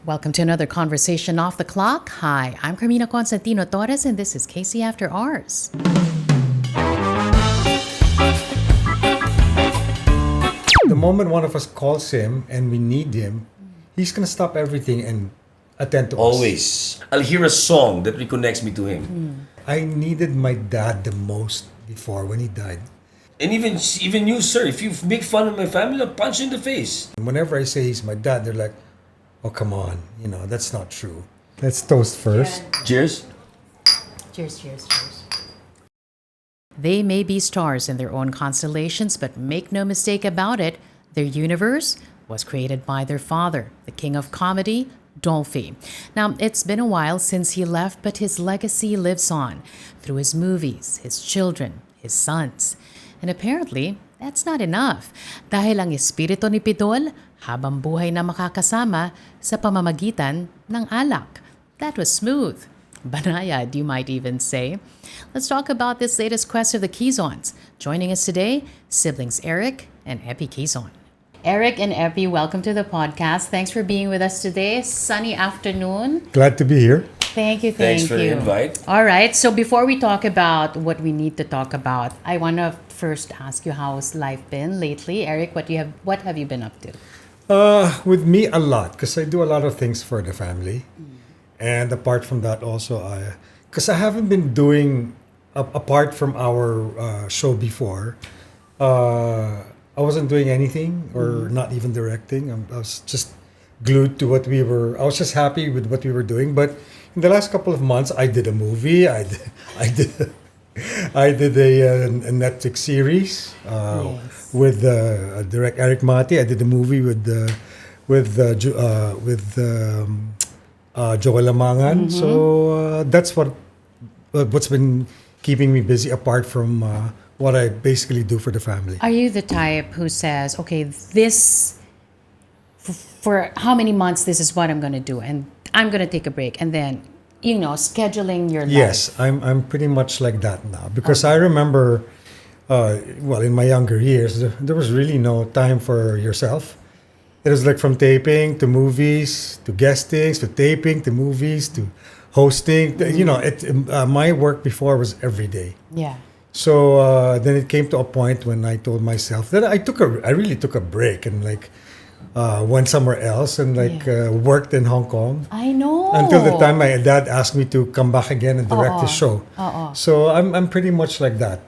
Welcome to another conversation off the clock. Hi, I'm Carmina Constantino Torres, and this is Casey After Hours. The moment one of us calls him and we need him, he's gonna stop everything and attend to us. Always. I'll hear a song that reconnects me to him. I needed my dad the most before when he died. And even you, sir, if you make fun of my family, I'll punch you in the face. And whenever I say he's my dad, they're like, "Oh, come on, that's not true." Let's toast first. Cheers. Cheers, cheers, cheers. They may be stars in their own constellations, but make no mistake about it, their universe was created by their father, the king of comedy, Dolphy. Now, it's been a while since he left, but his legacy lives on through his movies, his children, his sons. And apparently, that's not enough. Dahil ang espirito ni Pidol, hambambuhay na makakasama sa pamamagitan ng alak. That was smooth. Banayad, you might even say. Let's talk about this latest quest of the Keisons. Joining us today, siblings Eric and Epy Quizon. Eric and Epy, welcome to the podcast. Thanks for being with us today. Sunny afternoon. Glad to be here. Thank you. Thanks for the invite. All right, so before we talk about what we need to talk about, I want to first ask you how's life been lately. Eric, what have you been up to? With me, a lot, because I do a lot of things for the family. And apart from that also, because I haven't been doing, apart from our show before, I wasn't doing anything or not even directing. I was just glued to I was just happy with what we were doing. But in the last couple of months, I did a movie. I did a Netflix series with direct Eric Mati. I did a movie with Joel Lamangan. So that's what's been keeping me busy apart from what I basically do for the family. Are you the type who says, okay, this, for how many months this is what I'm going to do, and I'm going to take a break, and then, scheduling your life? Yes, I'm pretty much like that now. Because I remember, in my younger years, there was really no time for yourself. It was like from taping to movies to guestings to taping to movies to hosting. My work before was every day. Yeah. So then it came to a point when I told myself that I really took a break and went somewhere else and worked in Hong Kong. I know. Until the time my dad asked me to come back again and direct the show. So I'm pretty much like that.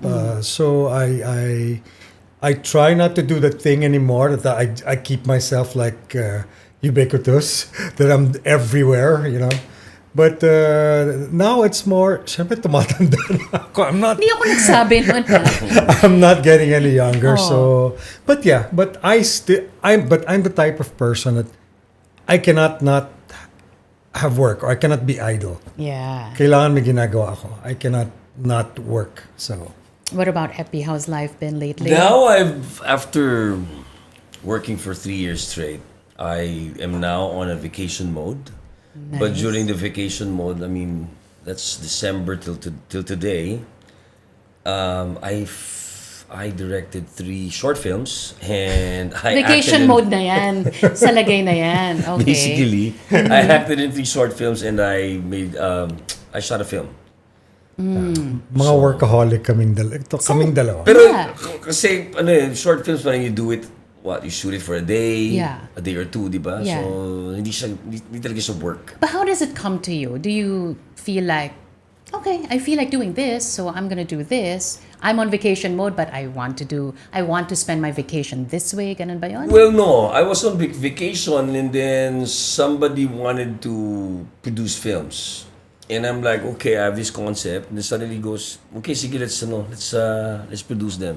So I try not to do that thing anymore. That I keep myself ubiquitous. That I'm everywhere. But now it's more, syempre tumatanda na ako. Hindi ako nagsabi nun. I'm not getting any younger. So, but I'm the type of person that I cannot not have work or I cannot be idle. Yeah. Kailangan may ginagawa ako. I cannot not work. So. What about Epy? How's life been lately? Now after working for 3 years straight, I am now on a vacation mode. Nice. But during the vacation mode, that's December till today. I directed 3 short films and I vacation mode na yan. Sa lagay na yan. Okay. Basically, I acted in 3 short films and I shot a film. Mga workaholic kaming dalawa. Pero kasi short films parang you do it. You shoot it for a day, a day or two, di ba? Yeah. So, hindi talaga siya work. But how does it come to you? Do you feel like, okay, I feel like doing this, so I'm gonna do this. I'm on vacation mode, but I want to spend my vacation this way, ganun ba yun? Well, no. I was on vacation and then somebody wanted to produce films. And I'm like, okay, I have this concept. And then suddenly goes, okay, sige, let's produce them.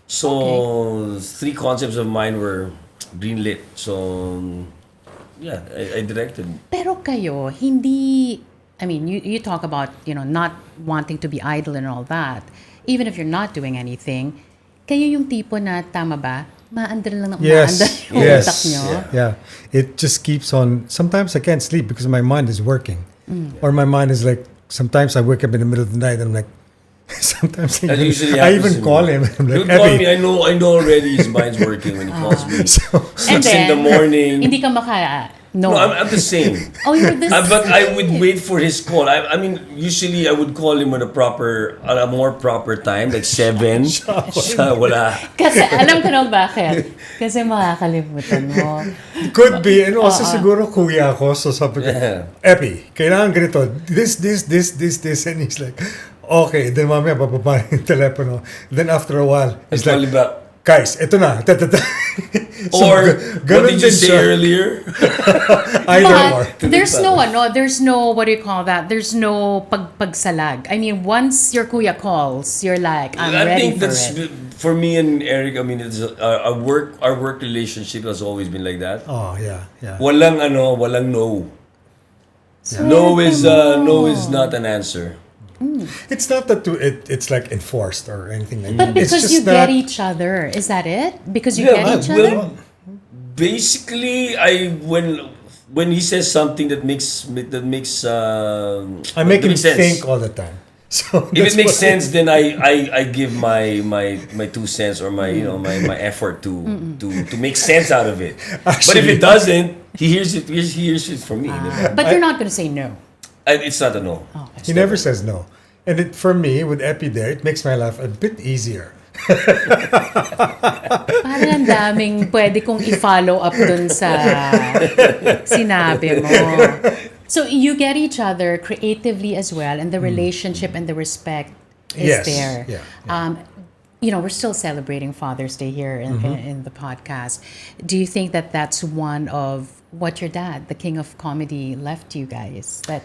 So, 3 concepts of mine were greenlit. So, yeah, I directed. Pero kayo, hindi, you talk about, not wanting to be idle and all that. Even if you're not doing anything, kayo yung tipo na, tama ba? Maandar lang ng maandar yung utak nyo. Yeah. It just keeps on. Sometimes I can't sleep because my mind is working. Or my mind is sometimes I wake up in the middle of the night and I'm like, sometimes I even call him. I'm like, He'll call me. I know already his mind's working when he calls me. 6 in the morning. Hindi ka No. No, I'm the same. Oh, you're the But I would same. wait for his call. I mean, usually I would call him at a more proper time, like 7. Siya, wala. Kasi alam ko nung bakit. Kasi makakalimutan mo. Could be. And also siguro kuya ako. So sabi ko, Yeah. Epy, kailangan ganito. This. And he's like, okay. Then mamaya bababa yung telepono. Then after a while, he's It's only like, about, guys, ito na. or what ganun did you din say siya. earlier? Either or. But there's no, what do you call that? There's no pagsalag. I mean, once your kuya calls, you're like, I'm I ready think for that's it. for me and Eric. I mean, it's our work relationship has always been like that. Oh, yeah. Walang no. No is not an answer. It's not that it's like enforced or anything like But that. It's because just you that, get each other, is that it? Because you Yeah, get each well, other? basically, when he says something that makes I make him sense. think all the time. So If that's it makes what- sense, then I give my 2 cents or my my effort to make sense out of it. But if Actually- it doesn't, he hears it from me. diba? But you're not going to say no. It's not a no. He never says no. And for me, with Epy there, it makes my life a bit easier. Parang ang daming pwede kong i-follow up dun sa sinabi mo. So you get each other creatively as well, and the relationship and the respect is Yes, there. yeah. We're still celebrating Father's Day here in the podcast. Do you think that that's one of what your dad, the king of comedy, left you guys? That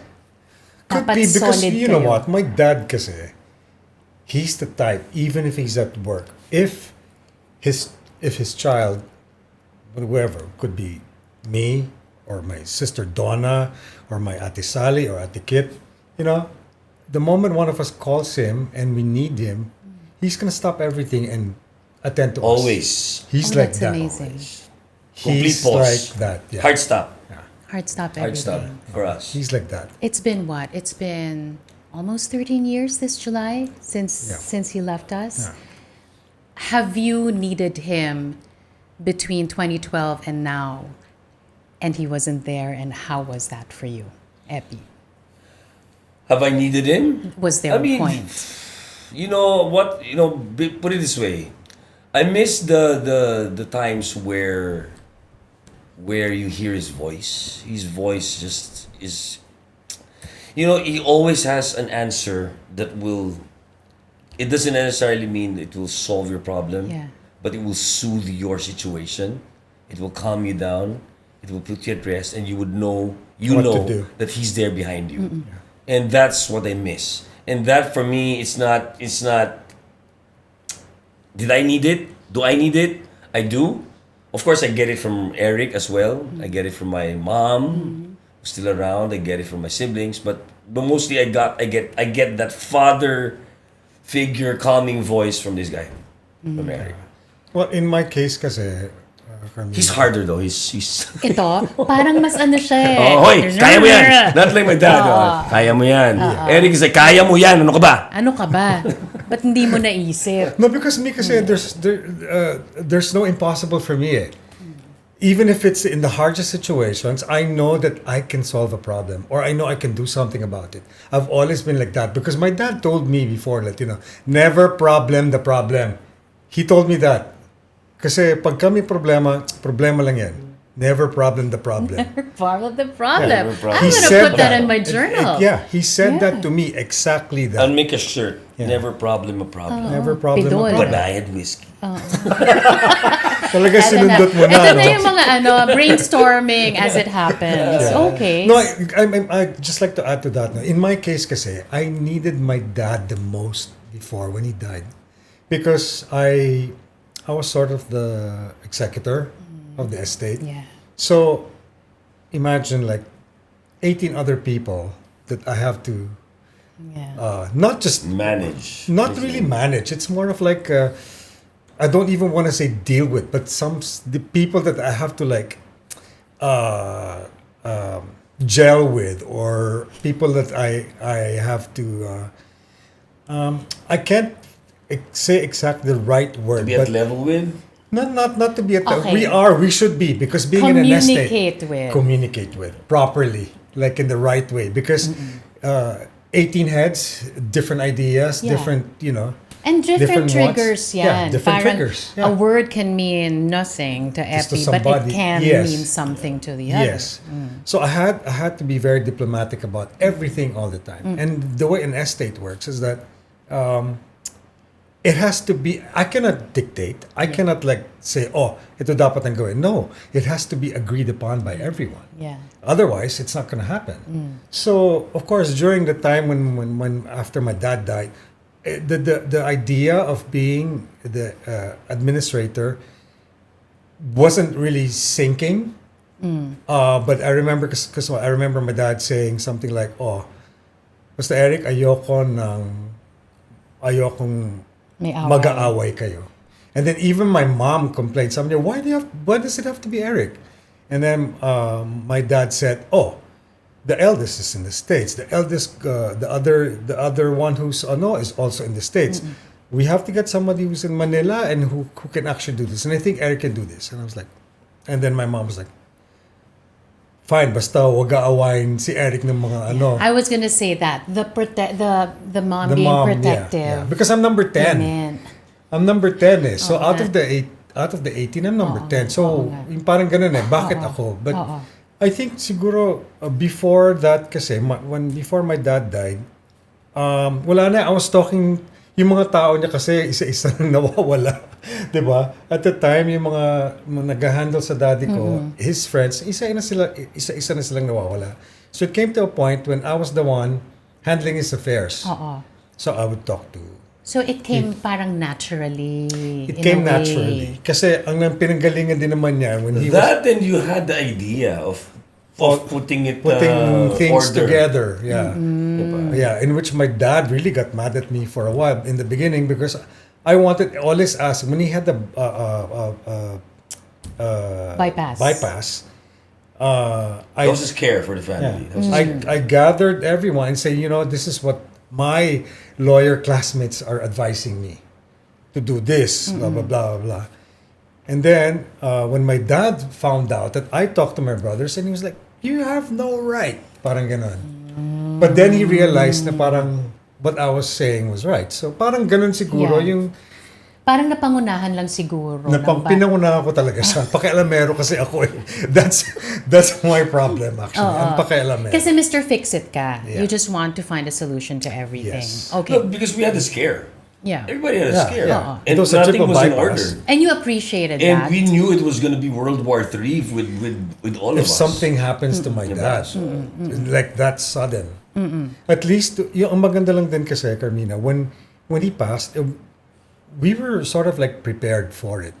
Could dapat be because solid you know kayo. what, my dad kasi, he's the type, even if he's at work, if his child, whoever, could be me or my sister Donna or my Ate Sally or Ate Kit, the moment one of us calls him and we need him, he's gonna stop everything and attend to us. Always. He's Oh, like that's that. amazing. Complete He's pause. like that. Yeah. Hard stop. Hard stop Hard everything. stop for us. He's like that. It's been what? It's been almost 13 years this July since he left us. Yeah. Have you needed him between 2012 and now, and he wasn't there? And how was that for you, Epy? Have I needed him? Was there I a mean, point? You know what? Put it this way. I miss the times where you hear his voice. His voice just is. He always has an answer that will. It doesn't necessarily mean it will solve your problem, Yeah. but it will soothe your situation. It will calm you down. It will put you at rest, and you would know What to do. that he's there behind you, and that's what I miss. And that for me, it's not. Did I need it? Do I need it? I do. Of course, I get it from Eric as well. I get it from my mom, who's still around. I get it from my siblings, but mostly I get that father figure, calming voice from this guy, from Eric. Well, in my case kasi, He's harder though. He's Ito, parang mas ano siya eh. Oh, hoy, kaya mo yan. Not like my dad. Kaya mo yan. Eric is like, kaya mo yan. Ano ka ba? Ano ka ba? Ba't hindi mo naisip? no, because me kasi there's no impossible for me. Even if it's in the hardest situations, I know that I can solve a problem or I know I can do something about it. I've always been like that because my dad told me before that, never problem the problem. He told me that. Kasi pag kami problema lang yan. Never problem the problem. Part of the problem. never problem. I'm He gonna said put that in my journal. Yeah, he said Yeah. that to me exactly that. I'll make a shirt. Yeah. Never problem a problem. Never problem. Pidol. a problem. Banayad whiskey. Talaga sinundot mo na. Ito na no? yung mga brainstorming as it happens. Okay. No, I just like to add to that. No. In my case kasi, I needed my dad the most before when he died. Because I was sort of the executor of the estate. Yeah. So, imagine like 18 other people that I have to Yeah. not just Manage. not really manage. It's more of like I don't even want to say deal with, but the people that I have to like gel with, or people that I have to I can't say exactly the right word, Be at but level with. Not to be Okay. we should be, because being in a nest state, Communicate with. properly, like in the right way, because 18 heads, different ideas, Yeah. different, And different wants. triggers yan. Different Parang triggers. Yeah. a word can mean nothing to Just to Epy, but it somebody. can Yes. mean something to the other. Yes. So I had to be very diplomatic about everything all the time. And the way an estate works is that it has to be, I cannot dictate. I cannot like say, ito dapat ang gawin. No, it has to be agreed upon by everyone. Yeah. Otherwise, it's not going to happen. So, of course, during the time when after my dad died, the idea of being the administrator wasn't really sinking. But I remember, because I remember my dad saying something like, basta Eric, ayokong May away. mag-aaway kayo. And then even my mom complained, somebody, why does it have to be Eric? And then my dad said, the eldest is in the States. The eldest, the other one who's is also in the States. We have to get somebody who's in Manila and who can actually do this. And I think Eric can do this. And I was like, and then my mom was like, fine, basta wag aawayin si Eric ng mga I was gonna say that the mom being protective. Yeah. Because I'm number 10. Amen. I'm number 10 eh. So Oo out nga. of the 18, I'm number 10. So yung parang ganun eh. Bakit ako? But I think siguro before that kasi before my dad died, wala na. I was talking, yung mga tao niya kasi isa-isa nang nawawala. 'Di ba? At the time yung mga nag-handle sa daddy ko, his friends, isa-isa na silang nawawala. So it came to a point when I was the one handling his affairs. So I would talk to. So it came parang naturally. It came naturally. Kasi ang pinanggalingan din naman niya when he That and you had the idea of putting things order together. Yeah. Yeah, in which my dad really got mad at me for a while in the beginning because I wanted always ask when he had the bypass. I was just care for the family. I gathered everyone and say, this is what my lawyer classmates are advising me to do this, blah, blah, blah, blah. And then when my dad found out that I talked to my brothers and he was like, you have no right. Parang ganon. But then he realized na parang what I was saying was right. So parang ganon siguro yung parang napangunahan lang siguro. Pinangunahan ko talaga siya. Pakialamero kasi ako eh. That's my problem actually. Ang pakialamero. Kasi Mr. Fix-It ka. Yeah. You just want to find a solution to everything. Yes. Okay. No, because we had a scare. Yeah. Everybody had a scare. Yeah. And It was a nothing triple was in bypass. order. And you appreciated And that. we knew it was going to be World War III with all of If us. something happens to my dad, like that sudden, at least, yung ang maganda lang din kasi, Carmina, when he passed, we were sort of like prepared for it.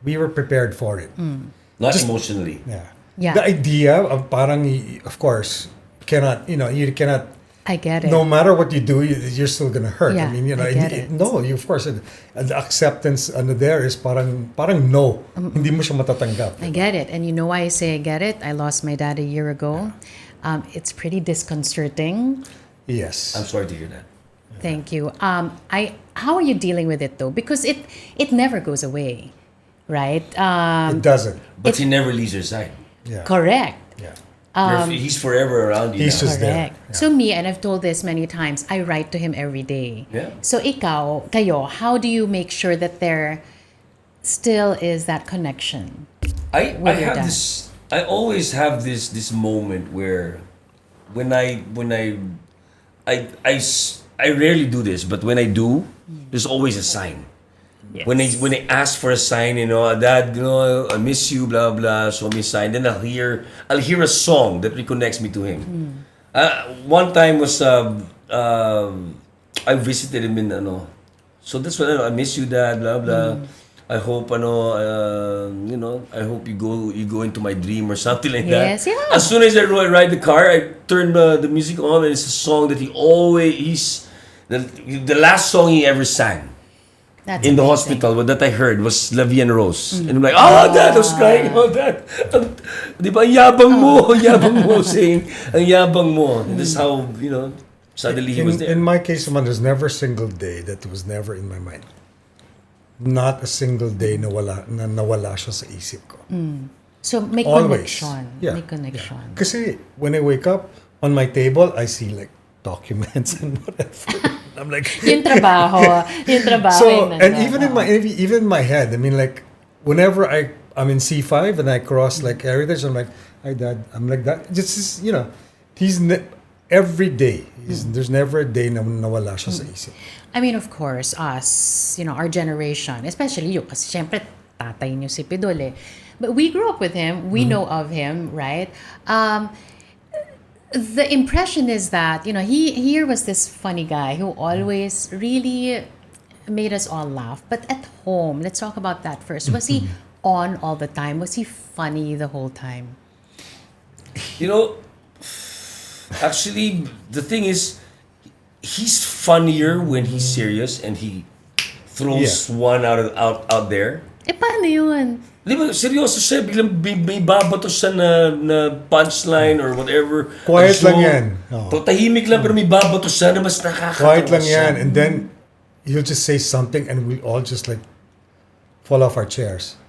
We were prepared for it. Not emotionally. Yeah. The idea of parang, of course, you cannot, I get it. no matter what you do, you're still gonna hurt. Yeah, I mean, I get it. no, of course, the acceptance there is parang no. Hindi mo siya matatanggap. I get it. And you know why I say I get it? I lost my dad a year ago. It's pretty disconcerting. Yes. I'm sorry to hear that. Thank you. How are you dealing with it though? Because it never goes away, right? It doesn't. But he never leaves your side. Yeah. Correct. Yeah. He's forever around you. He's now. just there. Correct. Yeah. So me, and I've told this many times, I write to him every day. Yeah. So kayo, how do you make sure that there still is that connection? I your have dad. this. I always have this moment where, when I rarely do this, but when I do, there's always a sign. Yes. When I ask for a sign, Dad, I miss you, blah blah. Show me a sign. Then I'll hear a song that reconnects me to him. One time was I visited him in so that's when I miss you, Dad, blah blah. I hope I hope you go into my dream or something like that. Yes, yeah. As soon as I ride the car, I turn the music on, and it's a song that he's the last song he ever sang. That's In the amazing. hospital, what that I heard was La Vie en Rose. And I'm like, Dad, I was crying about that. Di ba, ang yabang mo, saying, ang yabang mo. And this is how, suddenly he was there. In my case, man, there's never a single day that was never in my mind. not a single day nawala siya sa isip ko. So may Always. connection. Yeah. May connection. Kasi when I wake up, on my table, I see like documents and whatever. I'm like... Yung trabaho. So, and even in my head, I mean, like, whenever I'm in C5 and I cross like heritage, I'm like, hi dad, I'm like that. Just, you know, every day. There's never a day na nawala siya sa isip. I mean, of course, us, you know, our generation, especially you, kasi syempre, tatay niyo si Pidol eh. But we grew up with him, we know of him, right? The impression is that, you know, he was this funny guy who always really made us all laugh. But at home, let's talk about that first. Was he on all the time? Was he funny the whole time? You know, actually, the thing is, he's funnier when he's serious and he throws one out there. Eh, paano yun? Di ba, seryoso siya, biglang may babato siya na punchline or whatever. Quiet lang yan. To, tahimik lang pero may babato siya na mas nakakatawa Quiet lang siya. yan. And then, he'll just say something and we'll all just like fall off our chairs.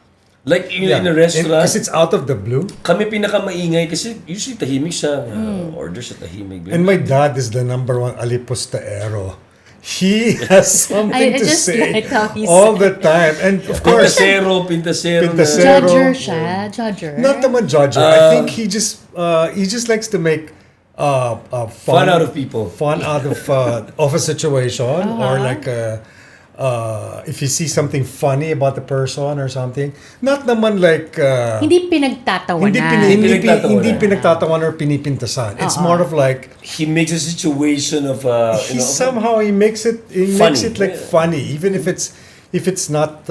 Like in a restaurant. Because it's out of the blue. Kami pinakamaingay kasi usually tahimik siya. Order siya tahimik. And my dad is the number one alipostaero. He has something to just say like how he all the time. And of course, Pintasero. Pintasero. Judger siya. Judger. not naman judger. I think he just likes to make Fun out of people. Fun out of a situation or like if you see something funny about the person or something. Not naman like Hindi pinagtatawanan. hindi pinagtatawanan or pinipintasan. It's more of like He makes a situation of somehow he makes it like Yeah. funny, even if it's not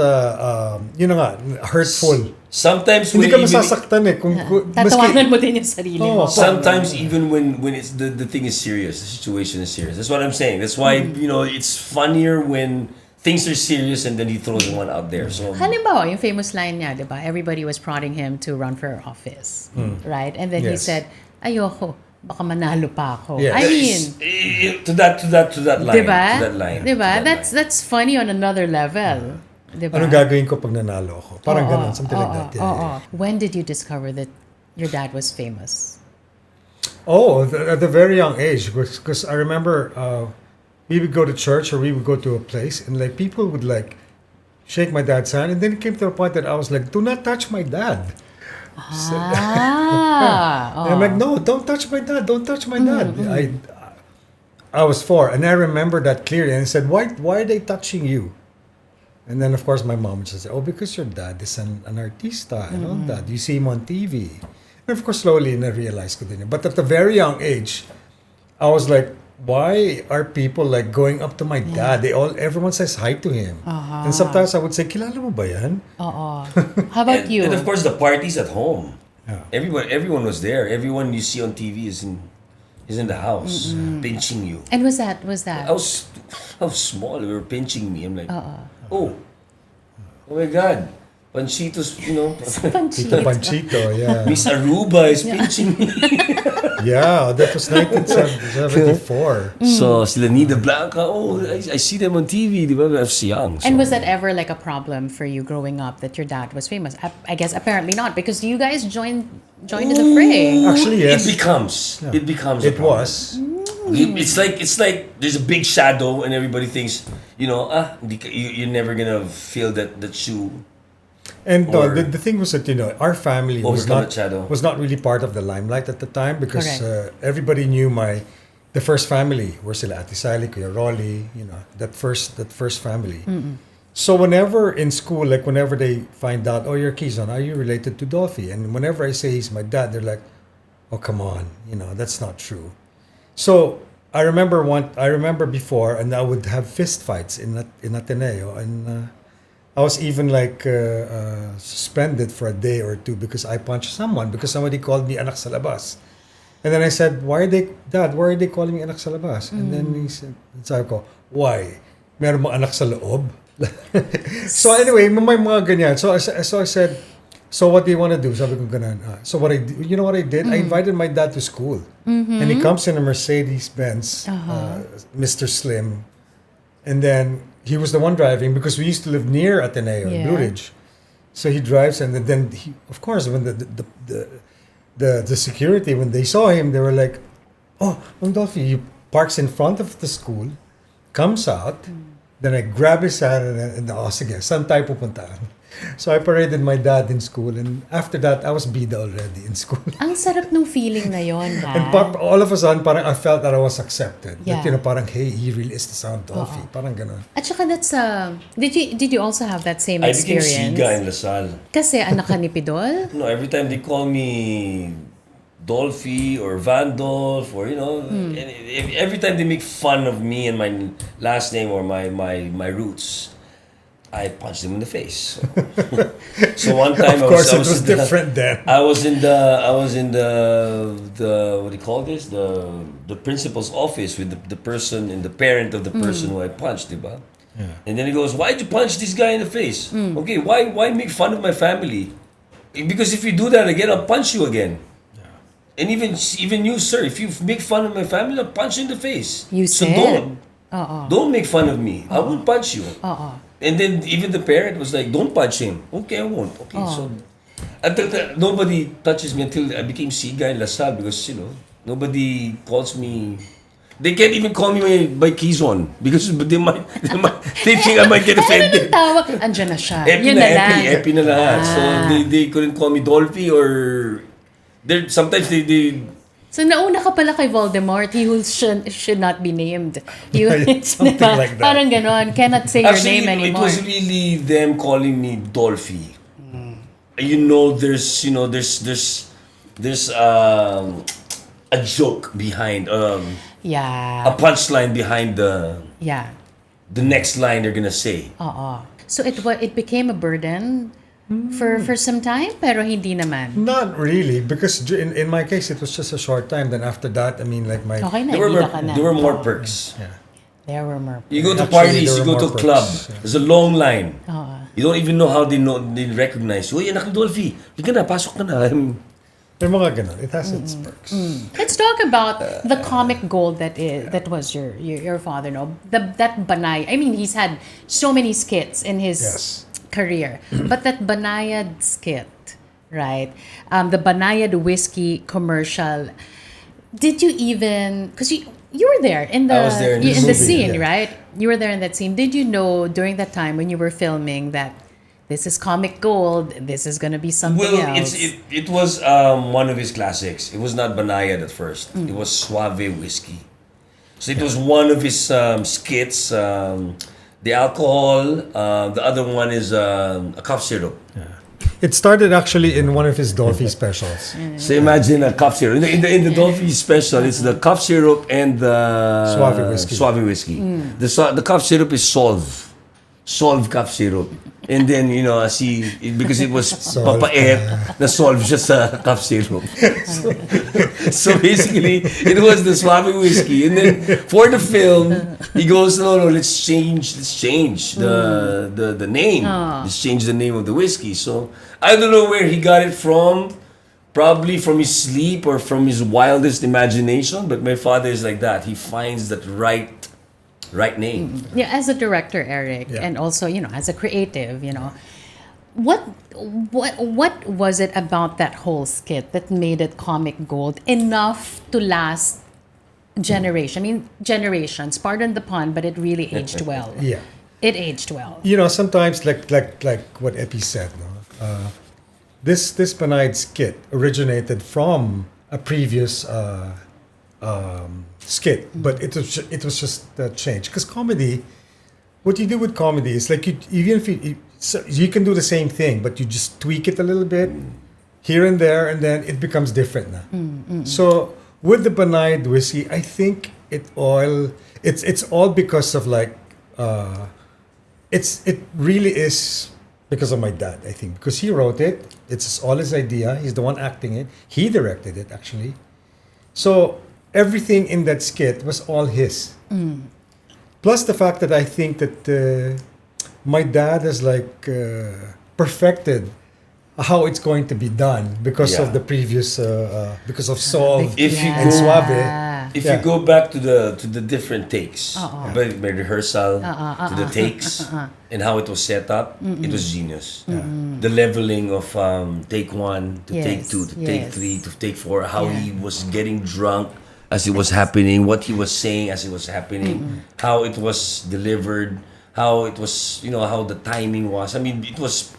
hurtful. Sometimes Hindi when ka even, masasaktan eh kung Tatawanan mo din yung sarili mo. sometimes even when it's the thing is serious, the situation is serious. That's what I'm saying. That's why it's funnier when things are serious and then he throws one out there. So Halimbawa, yung famous line niya, di ba? Everybody was prodding him to run for office. Right? And then he Yes. said, ayoko, baka manalo pa ako. Yes. I mean, to that line. diba? To that line. Diba? to that line. That's funny on another level. Diba? Ano gagawin ko pag nanalo ako? Parang ganun, something like that. Yeah. When did you discover that your dad was famous? Oh, at a very young age, because I remember we would go to church or we would go to a place and like people would like shake my dad's hand, and then it came to a point that I was like, do not touch my dad. Ah. And I'm like, no, don't touch my dad. Don't touch my dad. I was 4, and I remember that clearly. And I said, why are they touching you? And then, of course, my mom just said, oh, because your dad is an artista and all that. You see him on TV. And of course, slowly, I realized ko din yun. But at a very young age, I was like, why are people like going up to my dad? Everyone says hi to him. And sometimes I would say, kilala mo ba yan? How about you? And of course, the parties at home. Yeah. Everyone was there. Everyone you see on TV is in the house pinching you. And was that? I was small. They were pinching me. I'm like, oh my God, Panchitos, Tito Panchito, yeah. Miss Aruba is pinching me. Yeah, that was 1974. So sila Nida Blanca, I see them on TV. Di ba? I was young. So. And was that ever like a problem for you growing up that your dad was famous? I guess apparently not, because you guys joined in the fray. Actually, yes. It becomes. Yeah. It becomes. It a problem. was. It's like there's a big shadow and everybody thinks you're never gonna feel that shoe. And Or- the thing was that our family was Overcome that shadow. not really part of the limelight at the time because Correct. everybody knew the first family were sila Ate Sally, Kuya Rolly, that first family. So whenever in school, like whenever they find out, oh, you're Keizon, are you related to Dolphy? And whenever I say he's my dad, they're like, oh, come on, that's not true. So I remember before, and I would have fist fights in Ateneo, and I was even like suspended for a day or two because I punched someone because somebody called me anak sa labas. And then I said, why are they calling me anak sa labas? And then he said, sabi ko, why? Meron mo anak sa loob? So anyway, may mga ganyan. So I said, so what do you want to do? Sabi ko ganun. So what you know what I did? I invited my dad to school. And he comes in a Mercedes-Benz, Mr. Slim. And then he was the one driving because we used to live near Ateneo in Blue Ridge. So he drives, and then he, of course, when the security, when they saw him, they were like, "Oh, Dolphy," he parks in front of the school, comes out, then I grab his hand and sige, saan tayo pupuntahan? So I paraded my dad in school, and after that, I was bida already in school. Ang sarap nung feeling na yon, ha? And all of a sudden, parang I felt that I was accepted. Yeah. That, parang, hey, he really is the sound Dolphy. Parang ganon. At saka that's, did you also have that same I became experience? Siga in Lasal. Kasi anak ka ni Pidol? No, every time they call me Dolphy or Van Dolph, or and every time they make fun of me and my last name or my roots, I punched them in the face. So one time, of course, it was different then. I was in the what do you call this? The principal's office with the person and the parent of the person who I punched, diba? Yeah. And then he goes, "Why'd you punch this guy in the face? Okay, why make fun of my family? Because if you do that again, I'll punch you again." And even you, sir, if you make fun of my family, I'll punch you in the face. You so said? Don't make fun of me. I won't punch you. And then even the parent was like, "Don't punch him." Okay, I won't. Okay, so until nobody touches me until I became Siga in Lasal because nobody calls me. They can't even call me by Quizon because they think I might get offended. Ano tawag? Andiyan na siya. Epy Yun na na lang. Epy na lahat. So they couldn't call me Dolphy or sometimes they So nauna ka pala kay Voldemort, he who should not be named. Something like that. Parang ganon, cannot say actually, your name anymore. it was really them calling me Dolphy. There's a joke behind a punchline behind the next line they're gonna say. So it became a burden for some time, pero hindi naman. Not really, because in my case, it was just a short time. Then after that, I mean, like my... Okay na, There were more perks. Yeah. There were more perks. You go to Actually, parties, there you were go to more a club. perks, yeah. There's a long line. You don't even know how they recognize you. Uy, anak ni Dolphy. Hindi ka na, pasok ka na. May mga ganun. It has its perks. Let's talk about the comic gold that was your father. No, that Banayad. I mean, he's had so many skits in his career, but that Banayad skit, right? The Banayad whiskey commercial. Did you even? Because you were there in the I was there in the movie, scene, right? You were there in that scene. Did you know during that time when you were filming that this is comic gold, this is gonna be something else? It was one of his classics. It was not Banayad at first. It was Suave whiskey. So it was one of his skits. The alcohol. The other one is a cough syrup. Yeah. It started actually in one of his Dolphy specials. So imagine a cough syrup. In the Dolphy special, it's the cough syrup and the Suave whiskey. The cough syrup is Solve cough syrup. And then, because it was papait, na solve just a cough syrup. So basically, it was the Suave whiskey. And then for the film, he goes, no, let's change the name. Let's change the name of the whiskey. So I don't know where he got it from. Probably from his sleep or from his wildest imagination. But my father is like that. He finds that right name. Yeah, as a director, Eric, and also as a creative, what was it about that whole skit that made it comic gold enough to last generations? Pardon the pun, but it really aged well. Yeah, it aged well. Sometimes like what Epy said, this Banayad skit originated from a previous skit, but it was just a change. Because comedy, what you do with comedy is like you can do the same thing, but you just tweak it a little bit here and there, and then it becomes different now. So with the Banayad whiskey, I think it's all because of it really is because of my dad, I think, because he wrote it. It's all his idea. He's the one acting it. He directed it actually. So everything in that skit was all his. Plus the fact that I think that my dad has perfected how it's going to be done because of the previous because of Solve and Suave. if you go back to the different takes, by rehearsal, to the takes, and how it was set up, it was genius. The leveling of take 1 to take 2 to take 3 to take 4, how he was getting drunk as it was happening, what he was saying as it was happening, how it was delivered, how it was, how the timing was. I mean, it was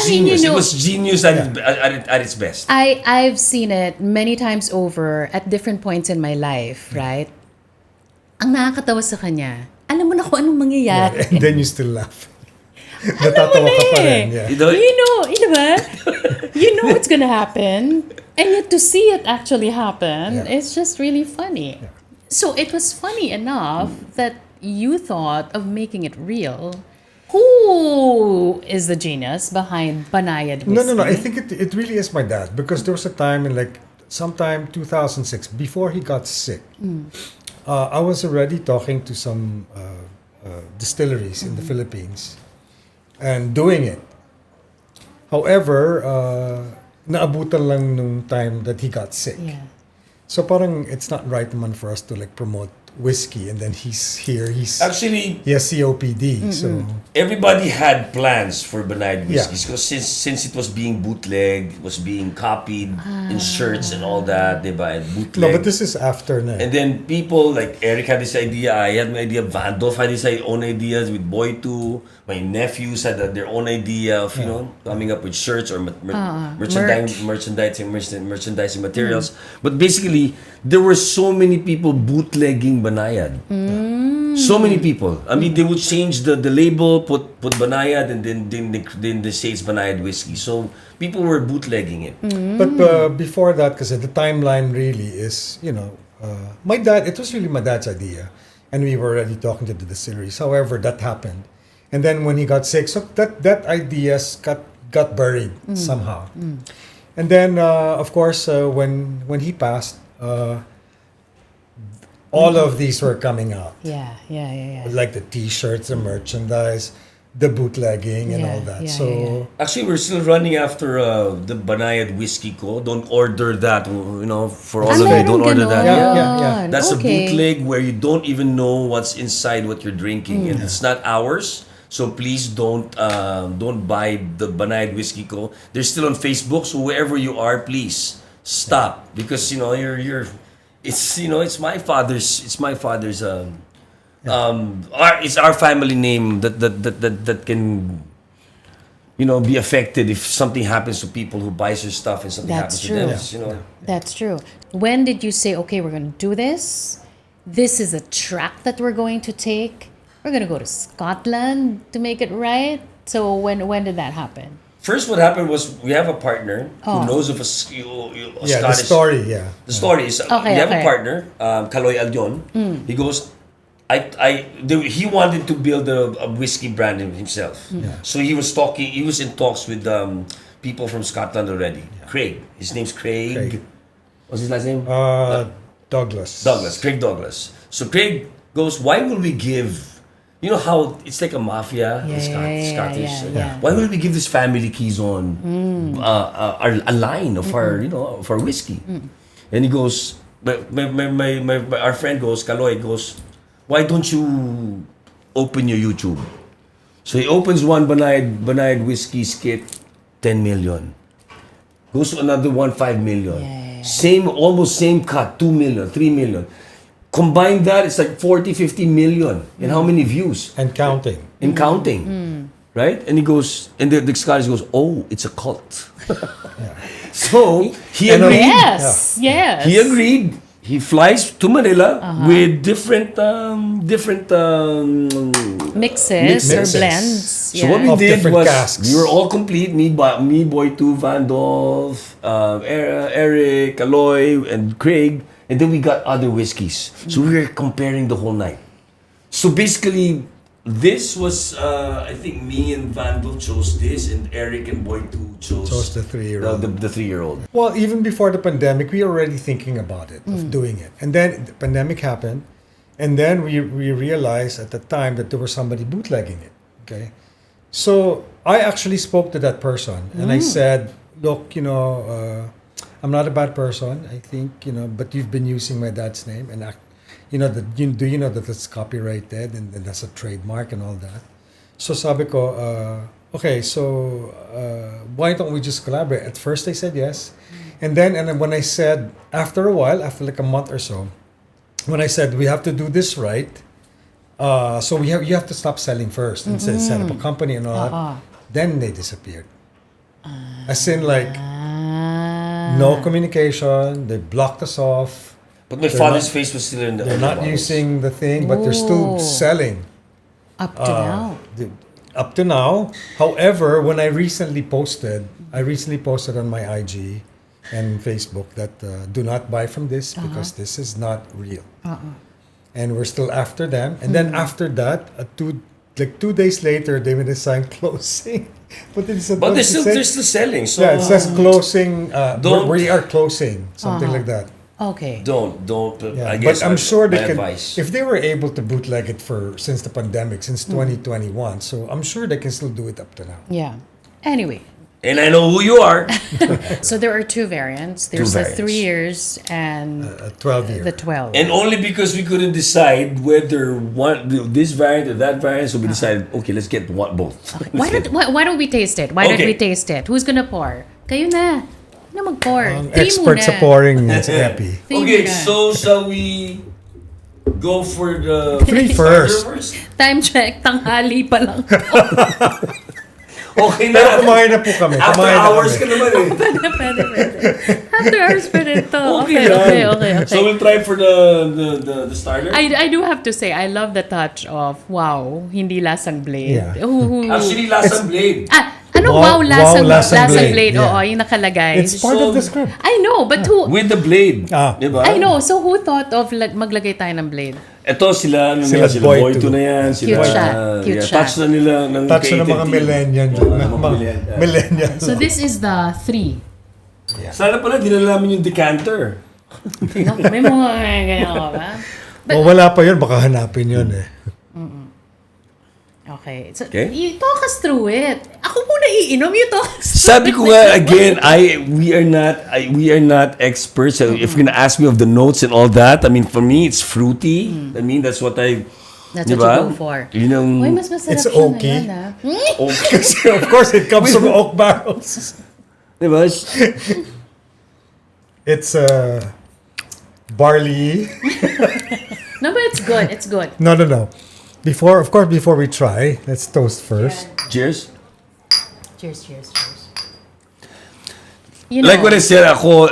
genius. It was genius at its best. I've seen it many times over at different points in my life, right? Ang nakakatawa sa kanya, alam mo na kung anong mangyayari. And then you still laugh. Natatawa ka pa rin. Yeah. You know what's gonna happen, and yet to see it actually happen, it's just really funny. Yeah. So it was funny enough that you thought of making it real. Who is the genius behind Banayad Whiskey? No. I think it really is my dad, because there was a time in sometime 2006, before he got sick, I was already talking to some distilleries in the Philippines and doing it. However, naabutan lang nung time that he got sick. Yeah. So parang it's not right naman for us to promote whiskey, and then he's here. Actually, he has COPD. So everybody had plans for Banayad whiskeys, because since it was being bootlegged, it was being copied in shirts and all that, diba? And bootleg. No, but this is after na. And then people like Eric had this idea, I had my idea, Dolphy had his own ideas with Boy 2, my nephews had their own idea of coming up with shirts or merchandising materials. But basically, there were so many people bootlegging Banayad. So many people. I mean, they would change the label, put Banayad, and then they say it's Banayad whiskey. So people were bootlegging it. But before that, because the timeline really is, my dad. It was really my dad's idea, and we were already talking to the distilleries. However, that happened, and then when he got sick, so that idea got buried somehow. And then, of course, when he passed. All of these were coming out. Yeah. Like the T-shirts, the merchandise, the bootlegging, and all that. Actually, we're still running after the Banayad whiskey ko. Don't order that. For all of you, don't order that. Yeah. That's a bootleg where you don't even know what's inside what you're drinking, and it's not ours. So please don't buy the Banayad whiskey ko. They're still on Facebook. So wherever you are, please stop, because it's my father's. It's my father's. It's our family name that can, be affected if something happens to people who buys your stuff and something happens to them. That's true. When did you say, okay, we're going to do this? This is a track that we're going to take. We're going to go to Scotland to make it right. So when did that happen? First, what happened was we have a partner who knows of a Scottish... the story, The story is, we have a partner, Kaloy Aldion. He goes, he wanted to build a whiskey brand himself. So he was in talks with people from Scotland already. Craig. His name's Craig. What's his last name? Douglas. Craig Douglas. So Craig goes, why will we give... You know how it's like a mafia, Scottish. Why would we give this family Quizon a line of our, of our whiskey? And he goes, our friend goes, Kaloy goes, why don't you open your YouTube? So he opens one Banayad whiskey skit, 10 million. Goes to another one, 5 million. Almost same cut, 2 million, 3 million. Combine that, it's like 40, 50 million. And how many views? And counting. Right? And he goes, and the Scottish goes, oh, it's a cult. So, he agreed. Yes. He agreed. He flies to Manila with different mixes or blends. So what we did was, casks. we were all complete. Me, Boy 2, Van Dolph, Eric, Aloy, and Craig. And then we got other whiskeys. So we were comparing the whole night. So basically, this was, I think me and Vando chose this, and Eric and Boy 2 chose the 3-year-old. The 3-year-old. Well, even before the pandemic, we were already thinking about it, of doing it. And then the pandemic happened, and then we realized at the time that there was somebody bootlegging it. Okay, so I actually spoke to that person, and I said, look, I'm not a bad person. I think, but you've been using my dad's name and do you know that it's copyrighted and that's a trademark and all that? So sabi ko, okay, so why don't we just collaborate? At first I said yes. And then when I said, after a while, after like a month or so, when I said we have to do this right, so you have to stop selling first and set up a company and all that. Then they disappeared. As in like, no communication, they blocked us off. But my father's face was still in the... They're not using the thing, but they're still selling. Up to now. Up to now. However, when I recently posted on my IG and Facebook that do not buy from this because this is not real. And we're still after them. And then after that, 2 days later, they made a sign closing. But they're still selling. So yeah, it says closing. We are closing, something like that. Okay. Don't. Yeah, I guess but I'm sure they can. Advice. If they were able to bootleg it since the pandemic, since 2021, so I'm sure they can still do it up to now. Yeah. Anyway. And I know who you are. So there are two variants. There's the 3 years and 12 year. the 12. And only because we couldn't decide whether this variant or that variant, so we decided, okay, let's get both. Okay. Why don't we taste it? Why don't we taste it? Who's gonna pour? Kayo na. Na mag-pour. Expert sa pouring is Epy. Okay, so shall we go for the 3 first? Time check. Tanghali pa lang. Okay Pero na. kumain na po kami. After Kumain na hours kami. ka naman eh. Pwede. After hours pa rin to. Okay. Okay. So we'll try for the starter? I do have to say, I love the touch of, wow, hindi lasang blade. Yeah. Actually, lasang blade. Wow, lasang blade. blade. Yeah. Oo, yung nakalagay. It's part of the script. I know, but who... With the blade. Diba? I know, so who thought of maglagay tayo ng blade? Ito sila Boy 2 na yan. Cute siya. Touch na nila ng Touch na mga millennials. Millennials. So this is the 3. Sana pala dinala namin yung decanter. No, may mga ganyan ka ba? Wala pa yun, baka hanapin yun eh. Okay. So, you talk us through it. Ako muna iinom, you talk us through Sabi ko nga, again, we are not experts. So if you're gonna ask me of the notes and all that, I mean, for me, it's fruity. I mean, that's what That's what you go for. You know, Uy, mas masarap It's siya oaky. ngayon, Kasi of course, it comes from oak barrels. diba? It's barley. No, but it's good. It's good. No. Before we try, let's toast first. Cheers. Cheers. You know, Like what I said, ako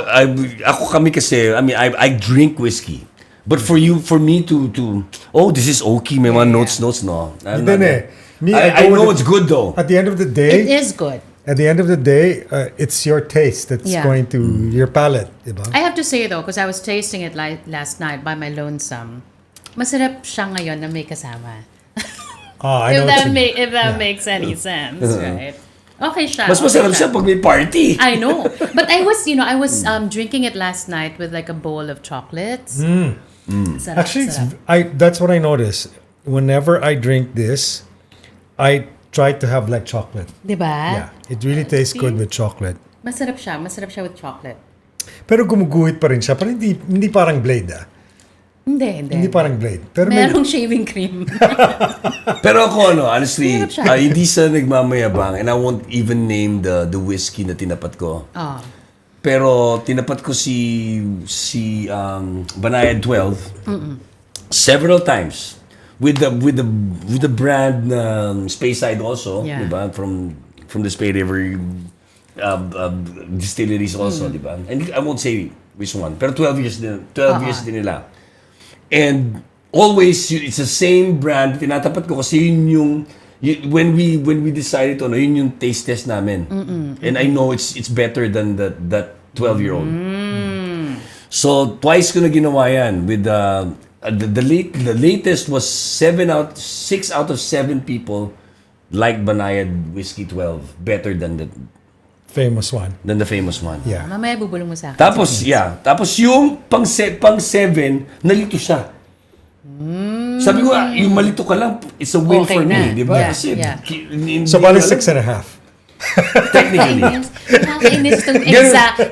kami kasi, I mean, I drink whiskey. But for me to this is okay, may mga notes, no. Hindi na eh. I know it's good though. At the end of the day, it is good. At the end of the day, it's your taste that's going to your palate, diba? I have to say though, because I was tasting it last night by my lonesome, masarap siya ngayon na may kasama. I know If that makes any sense, right? Okay siya. Mas masarap siya pag may party. I know. But I was drinking it last night with like a bowl of chocolates. Sarap, Actually, sarap. that's what I notice. Whenever I drink this, I try to have like chocolate. Diba? Yeah, it really tastes good with chocolate. Masarap siya with chocolate. Pero gumuguhit pa rin siya. Parang hindi parang blade Hindi. Hindi parang blade. Pero Merong shaving cream. Pero ako honestly, Hirap siya. hindi sa nagmamayabang, and I won't even name the whiskey na tinapat ko. Pero tinapat ko si Banayad 12 several times with the brand Speyside also, Yeah. diba? From the Spey River distilleries also, diba? And I won't say which one, pero 12 years din nila. And always it's the same brand tinatapat ko kasi when we decided to yun yung taste test namin. And I know it's better than that 12-year-old. So twice ko na ginawa yan with the latest was 6 out of 7 people like Banayad Whiskey 12 better than the famous one. famous one. Yeah. Mamaya bubulong mo sa akin. Tapos yung pang 7, nalito siya. Sabi ko, yung malito ka lang, it's a win Okay for na. me, di ba? Yeah, Kasi, yeah. So, bali 6.5. Technically. Nakakainis itong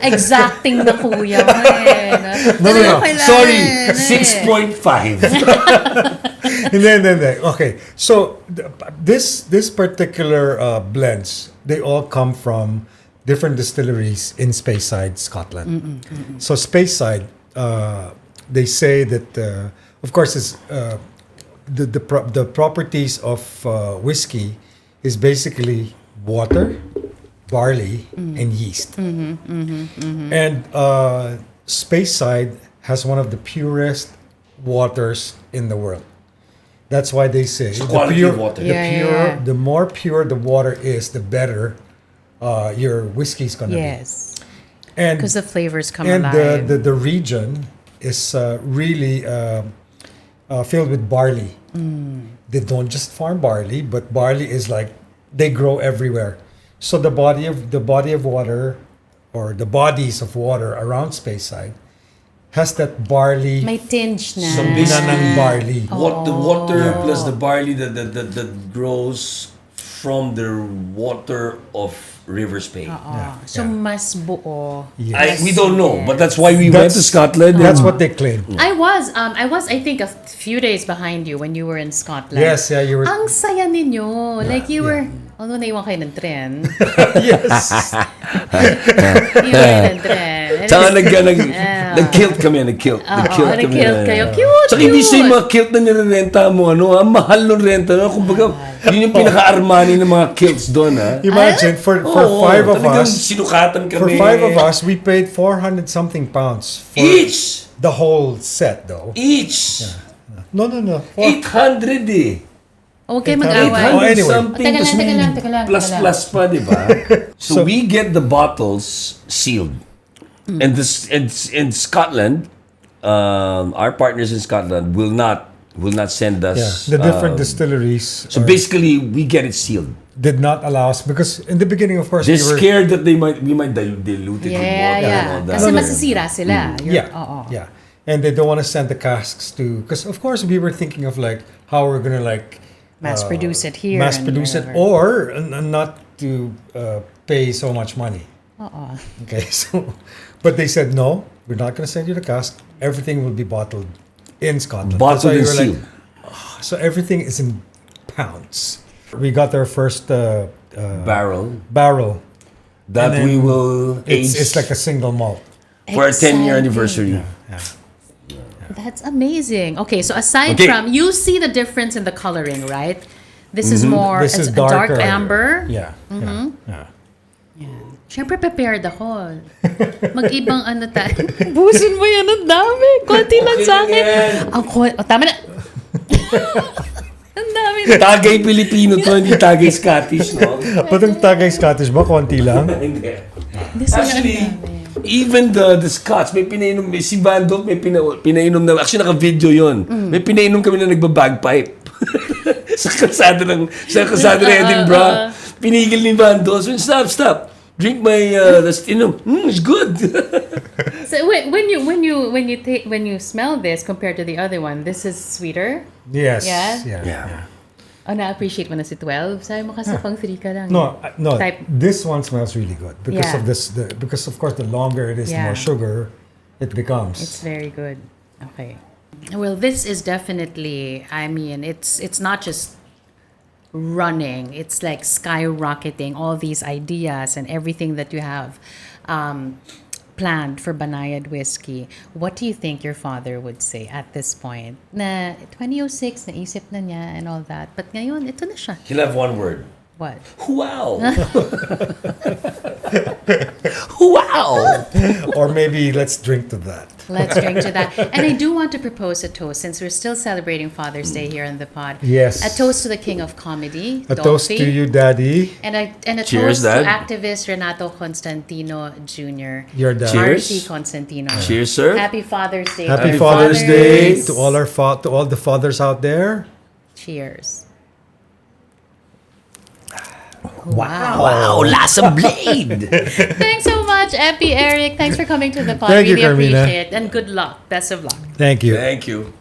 exacting na kuya mo eh. No. Sorry, 6.5. Hindi. Okay. So this particular blends, they all come from different distilleries in Speyside, Scotland. So Speyside, they say that of course it's the properties of whiskey is basically water, barley, and yeast. And Speyside has one of the purest waters in the world. That's why they say Quality of water. the more pure the water is, the better your whiskey is gonna be. Yes. And Because the flavors come and alive. the region is really filled with barley. They don't just farm barley, but barley is like they grow everywhere. So the body of water, or the bodies of water around Speyside, has that barley. May tinge na. So basically- ng barley. What the water plus the barley that grows from the water of River Spain. So mas buo. Yes. We don't know, but that's why we went to Scotland. That's what they claim. I was I think a few days behind you when you were in Scotland. Yes, yeah, you were. Ang saya ninyo. Like you were, although naiwan kayo ng tren. Yes. You were in tren. Saka nag-kilt kami, nag-kilt. Nag-kilt kayo. Cute, Saka hindi siya yung cute. mga kilt na nirerenta mo, ang mahal ng renta. Kumbaga, yun yung pinaka-Armani ng mga kilts doon, ha? Imagine for Oo, five of talagang us. sinukatan For kami. 5 of us, we paid 400 something pounds for Each! the whole set, though. Each! No. 800 eh. Huwag kayo 800 mag-away. Oh, anyway. something. Teka lang, tas may teka lang. Plus pa, di ba? So we get the bottles sealed. And this in Scotland, our partners in Scotland will not send us. The different distilleries So basically, we get it sealed. did not allow us, because in the beginning, of course, They're we were scared that we might dilute it with water and all that. Kasi masisira sila. yeah, and they don't want to send the casks to, because of course we were thinking of like how we're gonna like Mass produce it here. mass and produce it, wherever. or not to pay so much money. Okay, so but they said no, we're not gonna send you the cask. Everything will be bottled in Scotland. That's Bottled why and we were like, sealed. so everything is in pounds. We got our first Barrel barrel. that And we then will age It's like a single malt. for a 10-year Exciting. anniversary. That's amazing. Okay, so aside Okay. from, you see the difference in the coloring, right? This is more, This it's is a dark darker. amber. Yeah. Siyempre prepared ako. Mag-ibang ano tayo. Busin mo yan, ang dami. Konti lang Okay sa lang akin. yan. Tama na. Ang dami. Tagay Pilipino to, hindi tagay Scottish, no? Patong Tagay Scottish ba? Konti lang. Hindi. This one, Actually, ang dami. even the Scots, may pinainom, si Bandol, may pinainom na, actually naka-video yon. May pinainom kami na nagbabagpipe. sa kalsada ng Edinburgh. Pinigil ni Bandol. So, stop. Drink my, it's good. So when you smell this compared to the other one, this is sweeter. Yes. Yeah. Oh, na-appreciate mo na si 12. Sabi mo kasi pang 3 ka lang. No. Type. This one smells really good because Yeah. of this. Because of course, the longer it is, the more sugar it becomes. It's very good. Okay. Well, this is definitely, I mean, it's not just running. It's like skyrocketing all these ideas and everything that you have planned for Banayad whiskey. What do you think your father would say at this point? Na 2006, naisip na niya and all that. But ngayon, ito na siya. He'll have one word. What? Wow. Wow. Or maybe let's drink to that. Let's drink to that. And I do want to propose a toast since we're still celebrating Father's Day here on the pod. Yes. A toast to the King of Comedy, A toast Dolphy. to you, Daddy. And a Cheers, toast to Dad. activist Renato Constantino Jr. Your dad. Cheers. Marcy Constantino. Cheers, sir. Happy Father's Day. Happy Happy Father's Day fathers. to all the fathers out there. Cheers. Wow, lasa blade. Thanks so much, Epy, Eric. Thanks for coming to the pod. Thank you, really Carmina. appreciate it. And good luck. Best of luck. Thank you. Thank you.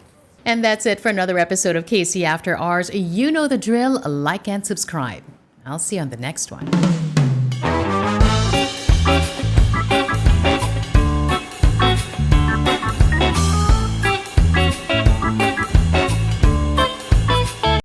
And that's it for another episode of KC After Hours. You know the drill. Like and subscribe. I'll see you on the next one.